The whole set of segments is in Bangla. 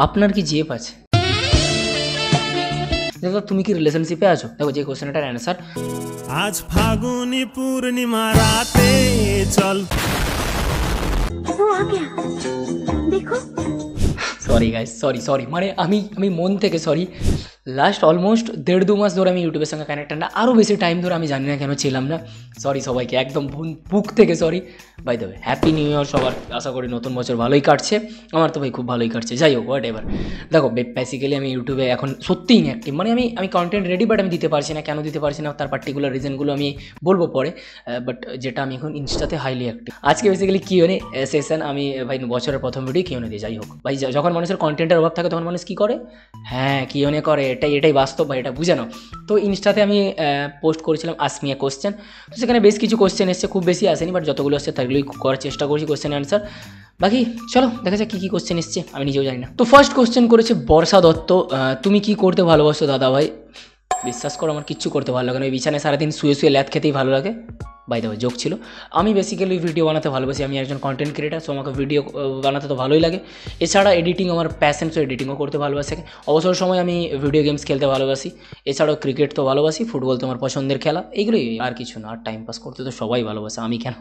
আপনার কি জিএফ আছে? দেখো তুমি কি রিলেশনশিপে আছো? দেখো যে কোশ্চেনটার অ্যান্সার আজ ফাগুনি পূর্ণিমা রাতে চল। দেখো সরি গাইস, সরি মানে আমি মন থেকে সরি। লাস্ট অলমোস্ট 1.5-2 মাস ধরে আমি ইউটিউবের সঙ্গে কানেক্টেড না, আরও বেশি টাইম ধরে আমি জানি না কেন ছিলাম না। সরি সবাইকে একদম বুক থেকে sorry. By the way happy new year সবার, আশা করি নতুন বছর ভালোই কাটছে। আমার তো ভাই খুব ভালোই কাটছে, যাই হোক হোয়াট এভার। দেখো বেসিক্যালি আমি ইউটিউবে এখন সত্যিই ইনঅ্যাক্টিভ, মানে আমি কন্টেন্ট রেডি বাট আমি দিতে পারছি না। কেন দিতে পারছি না তার পার্টিকুলার রিজনগুলো আমি বলবো পরে, বাট যেটা আমি এখন ইনস্টাতে হাইলি অ্যাক্টিভ। আজকে বেসিক্যালি কিউএনএ সেশন, আমি ভাই বছরের প্রথম ভিডিও কিউএনএ দিই। যাই হোক ভাই, যখন মানুষের কন্টেন্টের অভাব থাকে তখন মানুষ কী করে, হ্যাঁ কিউএনএ করে। এটাই বাস্তব ভাই, এটা বুঝে নাও। তো ইনস্টাতে আমি পোস্ট করেছিলাম আস্ক মি এ কোশ্চেন, তো সেখানে বেশ কিছু কোশ্চেন এসছে, খুব বেশি আসেনি বাট যতগুলো আসছে তাগুলোই করার চেষ্টা করছি কোশ্চেন অ্যান্সার। বাকি চলো দেখা যাক কী কোশ্চেন এসছে, আমি নিজেও জানি না। তো ফার্স্ট কোশ্চেন করেছে বর্ষা দত্ত, তুমি কি করতে ভালোবাসো দাদা ভাই? বিশ্বাস করো আমার কিচ্ছু করতে ভালো লাগে না, ওই বিছানায় সারাদিন শুয়ে ল্যাদ খেতেই ভালো লাগে। বাই দ্য ওয়ে জোক ছিল। আমি বেসিক্যালি ভিডিও বানাতে ভালোবাসি, আমি একজন কন্টেন্ট ক্রিয়েটার, সো আমাকে ভিডিও বানাতে তো ভালোই লাগে। এছাড়া এডিটিং আমার প্যাশন, সো এডিটিংও করতে ভালোবাসি। অবসর সময় আমি ভিডিও গেমস খেলতে ভালোবাসি, এছাড়াও ক্রিকেট তো ভালোবাসি, ফুটবল তো আমার পছন্দের খেলা, এইগুলোই আর কিছু না। আর টাইম পাস করতে তো সবাই ভালোবাসে, আমি কেন।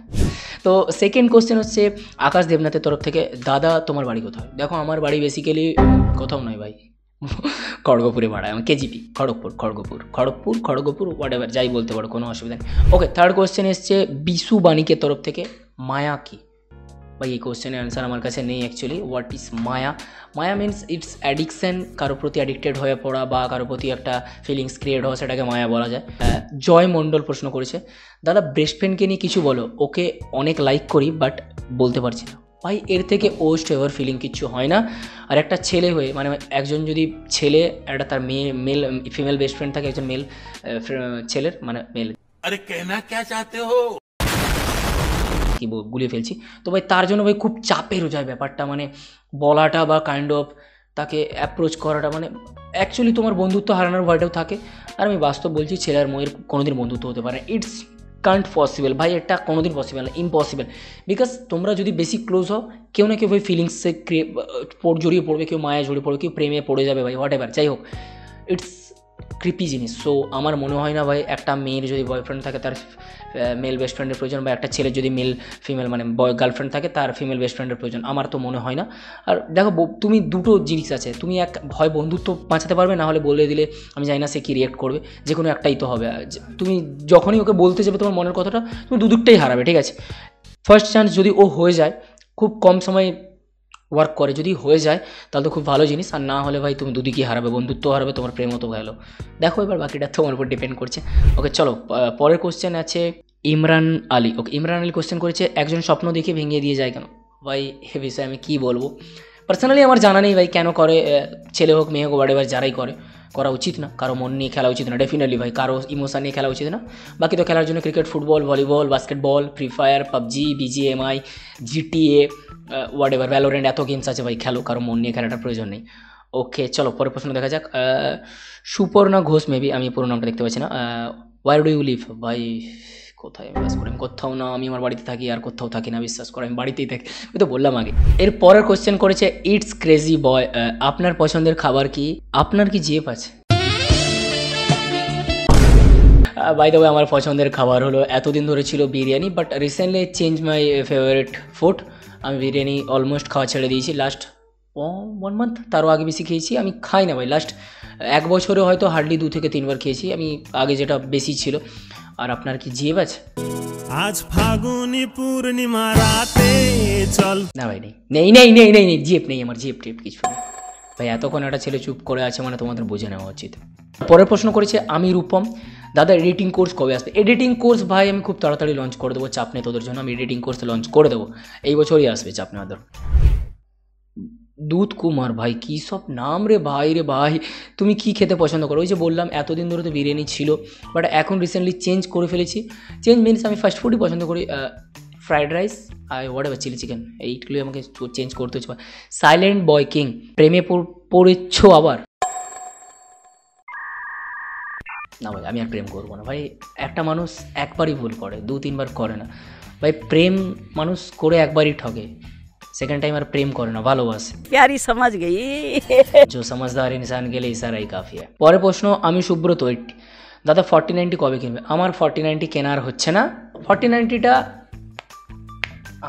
তো সেকেন্ড কোশ্চেন হচ্ছে আকাশ দেবনাথের তরফ থেকে, দাদা তোমার বাড়ি কোথায়? দেখো আমার বাড়ি বেসিক্যালি কোথাও নয় ভাই, খড়গপুরে ভাড়া, আমি কেজিপি, খড়গপুর হোয়াট এভার, যাই বলতে পারো, কোনো অসুবিধা নেই। ওকে, থার্ড কোশ্চেন এসছে বিশু বাণিকের তরফ থেকে, মায়া কি? ভাই এই কোশ্চেনের অ্যান্সার আমার কাছে নেই actually. What is Maya? Maya means it's addiction, কারোর প্রতি অ্যাডিক্টেড হয়ে পড়া বা কারোর প্রতি একটা ফিলিংস ক্রিয়েট হওয়া, সেটাকে মায়া বলা যায়। জয় মণ্ডল প্রশ্ন করেছে, দাদা বেস্ট ফ্রেন্ডকে নিয়ে কিছু বলো, ওকে অনেক লাইক করি বাট বলতে পারছি না। ভাই এর থেকে ওস্ট এভার ফিলিং কিচ্ছু হয় না। আর একটা ছেলে হয়ে, মানে একজন যদি ছেলে একটা তার ফিমেল বেস্ট ফ্রেন্ড থাকে, একজন মেল ছেলের মানে মেল, আরে কেনা কে চাতে হো, কি গুলিয়ে ফেলছি। তো ভাই তার জন্য ভাই খুব চাপের হয়ে যায় ব্যাপারটা, মানে বলাটা বা কাইন্ড অফ তাকে অ্যাপ্রোচ করাটা, মানে অ্যাকচুয়ালি তোমার বন্ধুত্ব হারানোর ভয়টাও থাকে। আর আমি বাস্তব বলছি, ছেলে আর মেয়ের কোনোদিন বন্ধুত্ব হতে পারে, ইটস কান্ট পসিবল ভাই, এটা কোনোদিন পসিবল না, ইম্পসিবল। বিকজ তোমরা যদি বেশি ক্লোজ হও, কেউ না কেউ ভাই ফিলিংসে জড়িয়ে পড়বে, কেউ মায়া জড়িয়ে পড়বে, কেউ প্রেমে পড়ে যাবে ভাই, হোয়াট এভার, যাই হোক ইটস ক্রিপি জিনিস। সো আমার মনে হয় না ভাই একটা মেয়ের যদি বয়ফ্রেন্ড থাকে তার মেল বেস্ট ফ্রেন্ডের প্রয়োজন, বা একটা ছেলের যদি ফিমেল মানে গার্লফ্রেন্ড থাকে তার ফিমেল বেস্ট ফ্রেন্ডের প্রয়োজন, আমার তো মনে হয় না। আর দেখো তুমি দুটো জিনিস আছে, তুমি এক হয় বন্ধুত্ব বাঁচাতে পারবে, না হলে বলে দিলে আমি জানি না সে কী রিয়েক্ট করবে, যে কোনো একটাই তো হবে। তুমি যখনই ওকে বলতে যাবে তোমার মনের কথাটা, তুমি দুটোই হারাবে, ঠিক আছে। ফার্স্ট চান্স যদি ও হয়ে যায়, খুব কম সময় ওয়ার্ক করে, যদি হয়ে যায় তাহলে তো খুব ভালো জিনিস, আর না হলে ভাই তুমি দুদিকই হারাবে, বন্ধুত্ব হারাবে, তোমার প্রেমও তো গেলো। দেখো এবার বাকিটা তোমার উপর ডিপেন্ড করছে। ওকে চলো, পরের কোশ্চেন আছে ইমরান আলী। ওকে, ইমরান আলী কোশ্চেন করেছে, একজন স্বপ্ন দেখে ভেঙে দিয়ে যায় কেন? ভাই এ বিষয়ে আমি কী বলবো, পার্সোনালি আমার জানা নেই ভাই কেন করে, ছেলে হোক মেয়ে হোক হোয়াটএভার, যারাই করা উচিত না, কারো মন নিয়ে খেলা উচিত না, ডেফিনেটলি ভাই, কারো ইমোশন নিয়ে খেলা উচিত না। বাকি তো খেলার জন্য cricket, football, volleyball, basketball, free fire, PUBG, BGMI, GTA, whatever, Valorant, এত গেমস আছে ভাই, খেলো, কারো মন নিয়ে খেলাটার প্রয়োজন নেই। ওকে চলো পরের প্রশ্ন দেখা যাক। সুপর্ণা ঘোষ, মেবি, আমি পুরো নামটা দেখতে পাচ্ছি না। Where do you live? ভাই কোথায় আমি বাস করি? আমি কোথাও না, আমি আমার বাড়িতে থাকি, আর কোথাও থাকি না, বিশ্বাস করে আমি বাড়িতেই থাকি, আমি তো বললাম আগে। এর পরের কোশ্চেন করেছে ইটস ক্রেজি বয়, আপনার পছন্দের খাবার কি? আপনার কি জিএফ আছে? বাই দ্য ওয়ে আমার পছন্দের খাবার হলো, এতদিন ধরে ছিল biryani, but recently change my favourite food. আমি বিরিয়ানি অলমোস্ট খাওয়া ছেড়ে দিয়েছি লাস্ট 1 মান্থ, তারও আগে বেশি খেয়েছি। আমি খাই না ভাই, লাস্ট 1 বছরে হয়তো হার্ডলি 2 থেকে 3 বার খেয়েছি আমি, আগে যেটা বেশি ছিল। আর আপনার কি জিএফ আছে? আজ ফাগুনি পূর্ণিমা রাতে চল। না ভাই নেই, জিএফ নেই আমার, জিএফ টিএফ কিছু নেই ভাই। এতক্ষণ একটা ছেলে চুপ করে আছে মানে তোমাদের বুঝে নেওয়া উচিত। পরের প্রশ্ন করেছে আমি রূপম, দাদা এডিটিং কোর্স কবে আসবে? এডিটিং কোর্স ভাই আমি খুব তাড়াতাড়ি লঞ্চ করে দেবো, চাপ নেই তোদের জন্য, আমি এডিটিং কোর্স লঞ্চ করে দেবো, এই বছরই আসবে, চাপ নেই ওদের। দুধ কুমার, ভাই কী সব নাম রে ভাই, তুমি কি খেতে পছন্দ করো? ওই যে বললাম এতদিন ধরে তো বিরিয়ানি ছিল, বাট এখন রিসেন্টলি চেঞ্জ করে ফেলেছি। চেঞ্জ মিনস আমি ফাস্ট ফুডই পছন্দ করি, ফ্রাইড রাইস আর হোয়াটএভার, চিলি চিকেন, এইগুলোই আমাকে চেঞ্জ করতে হচ্ছে। সাইলেন্ট বয় কিং, প্রেমে পড়েছ আবার? না ভাই আমি আর প্রেম করবো না ভাই, একটা মানুষ একবারই ভুল করে, 2-3 বার করে না ভাই। প্রেম মানুষ করে একবারই ঠকে, सेकंड टाइम और प्रेम करे ना ভালোবাসে प्यारी समझ गई। जो समझदार इंसान के लिए इशाराই काफी है। পরের প্রশ্ন, আমি সুব্রত, দাদা 4090 কবে কিনবে? আমার 4090 কেনার হচ্ছে না। 4090টা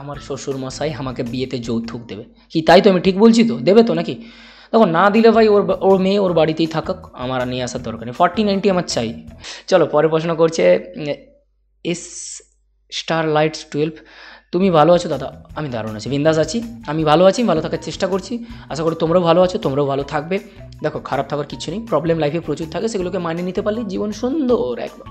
আমার শ্বশুর মশাই আমাকে বিয়েতে যৌতুক দেবে। কি তাই তো? আমি ঠিক বলছি তো? দেবে তো নাকি? দেখো না দিলে ভাই ওর মেয়ে ওর বাড়িতেই থাকুক, আমার নিয়ে আসার দরকার নেই। 4090 আমার চাই। চলো পরে প্রশ্ন করছে এস স্টার লাইটস 12, তুমি ভালো আছো দাদা? আমি দারুণ আছি, বিন্দাস আছি, আমি ভালো আছি, ভালো থাকার চেষ্টা করছি। আশা করি তোমরাও ভালো আছো, তোমরাও ভালো থাকবে। দেখো খারাপ থাকার কিছু নেই, প্রবলেম লাইফে প্রচুর থাকে, সেগুলোকে মানিয়ে নিতে পারলে জীবন সুন্দর একদম।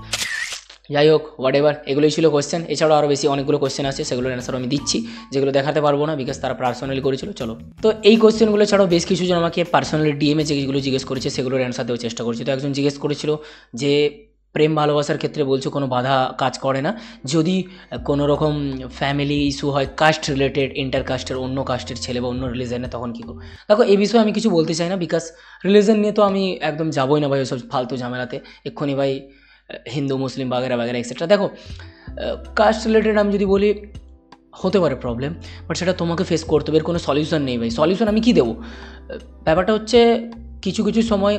যাই হোক হোয়াট এভার, এগুলোই ছিল কোয়েশ্চেন। এছাড়াও আরও বেশি অনেকগুলো কোয়েশ্চেন আছে, সেগুলোর অ্যান্সার আমি দিচ্ছি, যেগুলো দেখাতে পারবো না বিকজ তারা পার্সোনালি করেছিল। চলো, তো এই কোয়েশ্চেনগুলো ছাড়াও বেশ কিছু জন আমাকে পার্সোনালি ডিএমএ যেগুলো জিজ্ঞেস করেছে সেগুলোর অ্যান্সার দেওয়ার চেষ্টা করছি। তো একজন জিজ্ঞেস করেছিল যে প্রেম ভালোবাসার ক্ষেত্রে বলছো কোনো বাধা কাজ করে না, যদি কোনো রকম ফ্যামিলি ইস্যু হয়, কাস্ট রিলেটেড, ইন্টার কাস্টের, অন্য কাস্টের ছেলে বা অন্য রিলিজনে, তখন কী করো? দেখো এই বিষয়ে আমি কিছু বলতে চাই না বিকজ রিলিজন নিয়ে তো আমি একদম যাবোই না ভাই ওইসব ফালতু ঝামেলাতে। এক্ষুনি ভাই হিন্দু মুসলিম বাগেরা বাগেরা এক্সেট্রা। দেখো কাস্ট রিলেটেড আমি যদি বলি হতে পারে প্রবলেম, বাট সেটা তোমাকে ফেস করতে হবে, এর কোনো সলিউশন নেই ভাই। সলিউশন আমি কী দেবো? ব্যাপারটা হচ্ছে কিছু কিছু সময়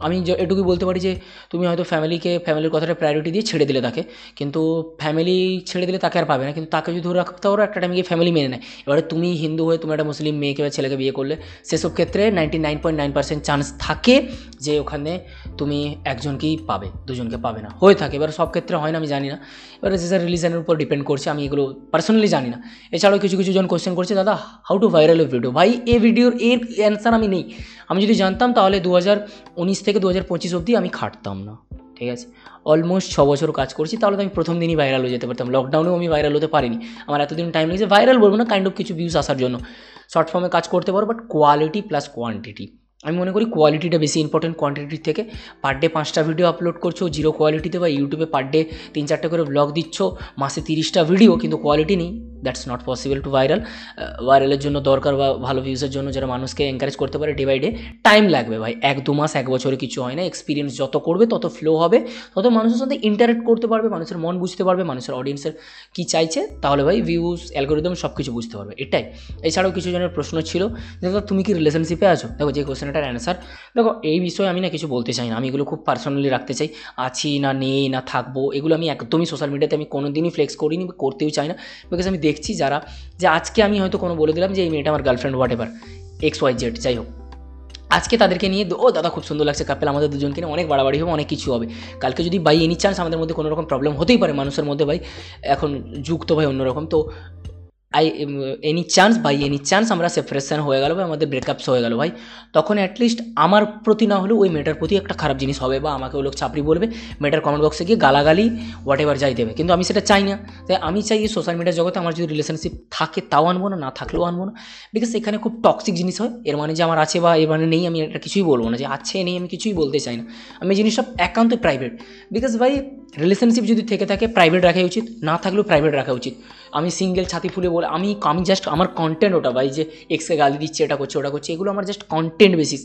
আমি এটুকুই বলতে পারি যে তুমি হয়তো ফ্যামিলির কথাটা প্রায়োরিটি দিয়ে ছেড়ে দিলে তাকে, কিন্তু ফ্যামিলি ছেড়ে দিলে তাকে আর পাবে না, কিন্তু তাকে যদি ধরে রাখতে পারো একটা টাইমে গিয়ে ফ্যামিলি মেনে নেয়। এবারে তুমি হিন্দু হয়ে তুমি একটা মুসলিম মেয়েকে বা ছেলেকে বিয়ে করলে সেসব ক্ষেত্রে 99.9% চান্স থাকে যে ওখানে তুমি একজনকেই পাবে, দুজনকে পাবে না, হয়ে থাকে। এবার সব ক্ষেত্রে হয় না আমি জানি না, এবারে যে রিলিজনের উপর ডিপেন্ড করছে, আমি এগুলো পার্সোনালি জানি না। এছাড়াও কিছু কিছু জন কোয়েশ্চেন করছে দাদা how to viral A video. ভাই এই ভিডিওর এর অ্যান্সার আমি নেই। আমি যদি জানতাম তাহলে 2019 থেকে 2025 অবধি আমি খাটতাম না, ঠিক আছে? অলমোস্ট 6 বছর কাজ করছি, তাহলে তো আমি প্রথম দিনই ভাইরাল হয়ে যেতে পারতাম। লকডাউনেও আমি ভাইরাল হতে পারিনি, আমার এতদিন টাইম লেগেছে। ভাইরাল বলবো না, কাইন্ড অফ কিছু ভিউজ আসার জন্য শর্ট ফর্মে কাজ করতে পারো, বাট কোয়ালিটি প্লাস কোয়ান্টিটি, আমি মনে করি কোয়ালিটিটা বেশি ইম্পর্টেন্ট কোয়ান্টিটির থেকে। পার ডে 5টা ভিডিও আপলোড করছো জিরো কোয়ালিটিতে, বা ইউটিউবে পার ডে 3-4টা করে ব্লগ দিচ্ছ, মাসে 30টা ভিডিও, কিন্তু কোয়ালিটি নেই, that's not possible to viral. ভাইরালের জন্য দরকার বা ভালো ভিউজের জন্য যারা মানুষকে এনকারেজ করতে পারে ডে বাই ডে, টাইম লাগবে ভাই। 1-2 মাস 1 বছরে কিছু হয় না। এক্সপিরিয়েন্স যত করবে তত ফ্লো হবে, তত মানুষের সাথে ইন্টারেক্ট করতে পারবে, মানুষের মন বুঝতে পারবে, মানুষের অডিয়েন্সের কী চাইছে, তাহলে ভাই ভিউজ অ্যালগোরিদম সব কিছু বুঝতে পারবে, এটাই। এছাড়াও কিছু জনের প্রশ্ন ছিল যে তুমি কি রিলেশনশিপে আছো? দেখো যে কোয়েশ্চেনটার অ্যান্সার, দেখো এই বিষয়ে আমি না কিছু বলতে চাই না, আমি এগুলো খুব পার্সোনালি রাখতে চাই। আছি না নেই না থাকবো, এগুলো আমি একদমই সোশ্যাল মিডিয়াতে আমি কোনো দিনই ফ্লেক্স করিনি, করতেও চাই না। বিকজ আমি দেখছি যারা, যে আজকে আমি হয়তো কোনো বলে দিলাম যে এই মেয়েটা আমার গার্লফ্রেন্ড, হোয়াট এভার XYZ, যাই হোক, আজকে তাদেরকে নিয়ে ও দাদা খুব সুন্দর লাগছে কাপেল, আমাদের দুজনকে নিয়ে অনেক বাড়াবাড়ি হবে, অনেক কিছু হবে। কালকে যদি বাই এনি চান্স আমাদের মধ্যে কোনো রকম প্রবলেম হতেই পারে মানুষের মধ্যে ভাই, এখন যুগ তো ভাই অন্যরকম, তো এনি চান্স আমরা সেপারেশন হয়ে গেল বা আমাদের ব্রেকআপস হয়ে গেল ভাই, তখন অ্যাটলিস্ট আমার প্রতি না হলেও ওই মেয়েটার প্রতি একটা খারাপ জিনিস হবে, বা আমাকে ওই লোক চাপড়ি বলবে, মেয়েটার কমেন্ট বক্সে গিয়ে গালাগালি হোয়াট এভার যাই দেবে, কিন্তু আমি সেটা চাই না। তাই আমি চাই এই সোশ্যাল মিডিয়া জগতে আমার যদি রিলেশনশিপ থাকে তাও আনবো না, না থাকলেও আনবো না, বিকজ এখানে খুব টক্সিক জিনিস হয়। এর মানে যে আমার আছে বা এর মানে নেই, আমি এটা কিছুই বলবো না, যে আছে নেই আমি কিছুই বলতে চাই না। আমি জিনিসটা একান্ত প্রাইভেট, বিকজ ভাই রিলেশনশিপ যদি থেকে থাকে প্রাইভেট রাখাই উচিত, না থাকলেও প্রাইভেট রাখা উচিত। আমি সিঙ্গেল ছাতি ফুলে বলে আমি জাস্ট আমার কন্টেন্ট ওটা ভাই, যে এক্সকে গালি দিচ্ছে, এটা করছে ওটা করছে, এগুলো আমার জাস্ট কন্টেন্ট বেসিস।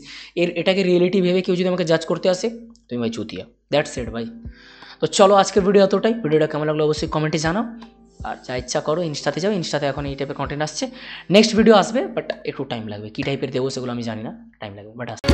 এটাকে রিয়েলিটি ভেবে কেউ যদি আমাকে জাজ করতে আসে, তুমি ভাই চুতিয়া, দ্যাটস ইট ভাই। তো চলো আজকের ভিডিও এতটাই। ভিডিওটা কেমন লাগলো অবশ্যই কমেন্টে জানাও, আর যা ইচ্ছা করো ইনস্টাতে যাও, ইনস্টাতে এখন এই টাইপের কন্টেন্ট আসছে, নেক্সট ভিডিও আসবে, বাট একটু টাইম লাগবে। কী টাইপের দেবো সেগুলো আমি জানি না, টাইম লাগবে, বাট আসবে।